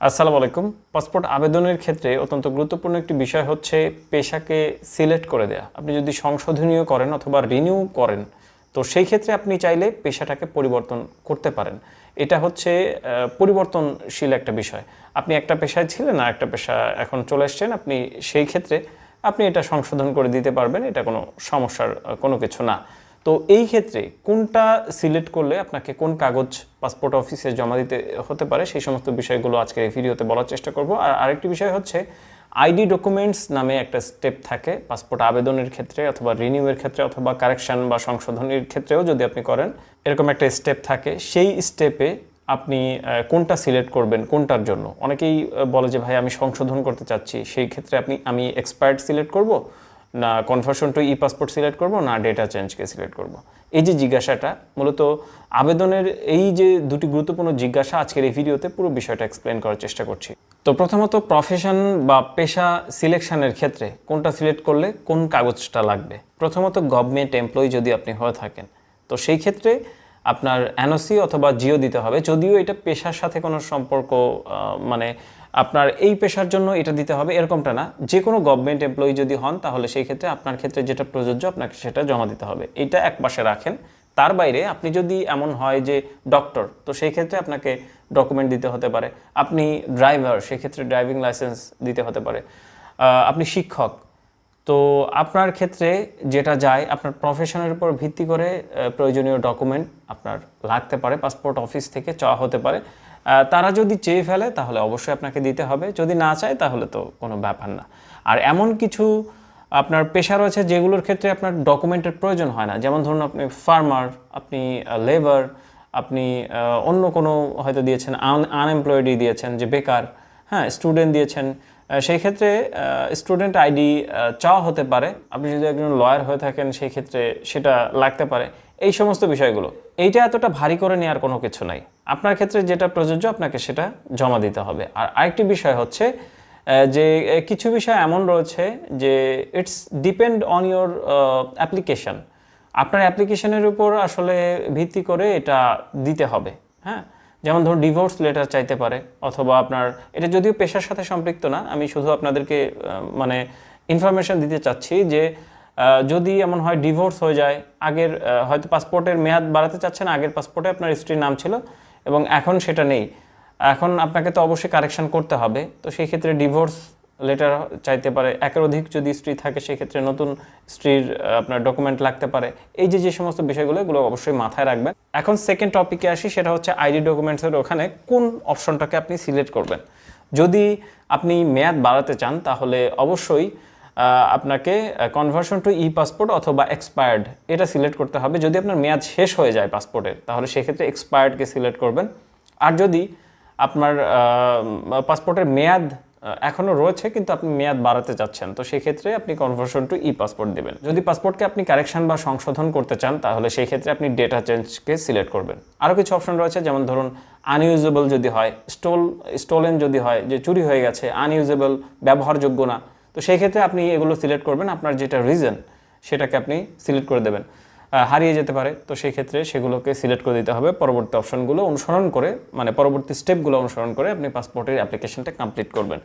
আসসালামু আলাইকুম। পাসপোর্ট আবেদনের ক্ষেত্রে অত্যন্ত গুরুত্বপূর্ণ একটি বিষয় হচ্ছে পেশাকে সিলেক্ট করে দেয়া। আপনি যদি সংশোধনীয় করেন অথবা রিনিউ করেন, তো সেই ক্ষেত্রে আপনি চাইলে পেশাটাকে পরিবর্তন করতে পারেন। এটা হচ্ছে পরিবর্তনশীল একটা বিষয়। আপনি একটা পেশায় ছিলেন আর একটা পেশা এখন চলে এসছেন, আপনি সেই ক্ষেত্রে আপনি এটা সংশোধন করে দিতে পারবেন। এটা কোনো সমস্যার কোনো কিছু না। তো এই ক্ষেত্রে কোনটা সিলেক্ট করলে আপনাকে কোন কাগজ পাসপোর্ট অফিসে জমা দিতে হতে পারে সেই সমস্ত বিষয়গুলো আজকের এই ভিডিওতে বলার চেষ্টা করব। আর আরেকটি বিষয় হচ্ছে আইডি ডকুমেন্টস নামে একটা স্টেপ থাকে পাসপোর্ট আবেদনের ক্ষেত্রে অথবা রিনিউয়ের ক্ষেত্রে অথবা কারেকশন বা সংশোধনীর ক্ষেত্রেও যদি আপনি করেন, এরকম একটা স্টেপ থাকে। সেই স্টেপে আপনি কোনটা সিলেক্ট করবেন, কোনটার জন্য। অনেকেই বলে যে ভাই আমি সংশোধন করতে চাচ্ছি, সেই ক্ষেত্রে আমি এক্সপায়ার্ড সিলেক্ট করব, না কনভার্সন টু ই পাসপোর্ট সিলেক্ট করব, না ডেটা চেঞ্জকে সিলেক্ট করব। এই যে জিজ্ঞাসাটা মূলত আবেদনের এই যে দুটি গুরুত্বপূর্ণ জিজ্ঞাসা আজকের এই ভিডিওতে পুরো বিষয়টা এক্সপ্লেন করার চেষ্টা করছি। তো প্রথমত প্রফেশন বা পেশা সিলেকশনের ক্ষেত্রে কোনটা সিলেক্ট করলে কোন কাগজটা লাগবে। প্রথমত গভর্নমেন্ট এমপ্লয়ি যদি আপনি হয়ে থাকেন, তো সেই ক্ষেত্রে আপনার এনওসি অথবা জিও দিতে হবে। যদিও এটা পেশার সাথে কোনো সম্পর্ক মানে আপনার এই পেশার জন্য এটা দিতে হবে এরকমটা না। যে কোনো গভর্নমেন্ট এমপ্লয়ি যদি হন তাহলে সেই ক্ষেত্রে আপনার ক্ষেত্রে যেটা প্রযোজ্য আপনাকে সেটা জমা দিতে হবে। এইটা এক পাশে রাখেন। তার বাইরে আপনি যদি এমন হয় যে ডক্টর, তো সেই ক্ষেত্রে আপনাকে ডকুমেন্ট দিতে হতে পারে। আপনি ড্রাইভার, সেক্ষেত্রে ড্রাইভিং লাইসেন্স দিতে হতে পারে। আপনি শিক্ষক, তো আপনার ক্ষেত্রে যেটা যায় আপনার প্রফেশনের উপর ভিত্তি করে প্রয়োজনীয় ডকুমেন্ট আপনার লাগতে পারে, পাসপোর্ট অফিস থেকে চাওয়া হতে পারে। তারা যদি চেয়ে ফেলে তাহলে অবশ্যই আপনাকে দিতে হবে, যদি না চায় তাহলে তো কোনো ব্যাপার না। আর এমন কিছু আপনার পেশা রয়েছে যেগুলোর ক্ষেত্রে আপনার ডকুমেন্টের প্রয়োজন হয় না। যেমন ধরুন আপনি ফার্মার, আপনি লেবার, আপনি অন্য কোনো হয়তো দিয়েছেন আনএমপ্লয়েডই দিয়েছেন যে বেকার, হ্যাঁ স্টুডেন্ট দিয়েছেন, সেই ক্ষেত্রে স্টুডেন্ট আইডি চাওয়া হতে পারে। আপনি যদি একজন লয়ার হয়ে থাকেন সেই ক্ষেত্রে সেটা লাগতে পারে। এই সমস্ত বিষয়গুলো এইটা এতটা ভারী করে নেওয়ার কোনো কিছু নাই। আপনার ক্ষেত্রে যেটা প্রযোজ্য আপনাকে সেটা জমা দিতে হবে। আর আরেকটি বিষয় হচ্ছে যে কিছু বিষয় এমন রয়েছে যে it's depend on your application. আপনার অ্যাপ্লিকেশনের উপর আসলে ভিত্তি করে এটা দিতে হবে। হ্যাঁ, যেমন ধরুন ডিভোর্স লেটার চাইতে পারে, অথবা আপনার এটা যদিও পেশার সাথে সম্পৃক্ত না, আমি শুধু আপনাদেরকে মানে ইনফরমেশন দিতে চাচ্ছি যে যদি এমন হয় ডিভোর্স হয়ে যায়, আগের হয়তো পাসপোর্টের মেয়াদ বাড়াতে চাচ্ছেন, আগের পাসপোর্টে আপনার স্ত্রীর নাম ছিল এবং এখন সেটা নেই, এখন আপনাকে তো অবশ্যই কারেকশন করতে হবে। তো সেই ক্ষেত্রে ডিভোর্স লেটার চাইতে পারে। একের অধিক যদি স্ত্রী থাকে সেক্ষেত্রে নতুন স্ত্রীর আপনার ডকুমেন্ট লাগতে পারে। এই যে সমস্ত বিষয়গুলো এগুলো অবশ্যই মাথায় রাখবেন। এখন সেকেন্ড টপিকে আসি, সেটা হচ্ছে আইডি ডকুমেন্টসের ওখানে কোন অপশনটাকে আপনি সিলেক্ট করবেন। যদি আপনি মেয়াদ বাড়াতে চান তাহলে অবশ্যই আপনাকে কনভার্সন টু ই পাসপোর্ট অথবা এক্সপায়ার্ড এটা সিলেক্ট করতে হবে। যদি আপনার মেয়াদ শেষ হয়ে যায় পাসপোর্টের তাহলে সেক্ষেত্রে এক্সপায়ার্ডকে সিলেক্ট করবেন। আর যদি আপনার পাসপোর্টের মেয়াদ এখনও রয়েছে কিন্তু আপনি মেয়াদ বাড়াতে চাচ্ছেন, তো সেক্ষেত্রে আপনি কনভার্সন টু ই পাসপোর্ট দেবেন। যদি পাসপোর্টকে আপনি কারেকশন বা সংশোধন করতে চান তাহলে সেই ক্ষেত্রে আপনি ডেটা চেঞ্জকে সিলেক্ট করবেন। আরও কিছু অপশন রয়েছে, যেমন ধরুন আনইউজেবল যদি হয়, স্টোলেন যদি হয়, যে চুরি হয়ে গেছে, আনইউজেবল ব্যবহারযোগ্য না, তো সেই ক্ষেত্রে আপনি এগুলো সিলেক্ট করবেন। আপনার যেটা রিজন সেটাকে আপনি সিলেক্ট করে দেবেন। হারিয়ে যেতে পারে, তো সেই ক্ষেত্রে সেগুলোকে সিলেক্ট করে দিতে হবে। পরবর্তী অপশনগুলো অনুসরণ করে, মানে পরবর্তী স্টেপগুলো অনুসরণ করে আপনি পাসপোর্টের অ্যাপ্লিকেশনটা কমপ্লিট করবেন।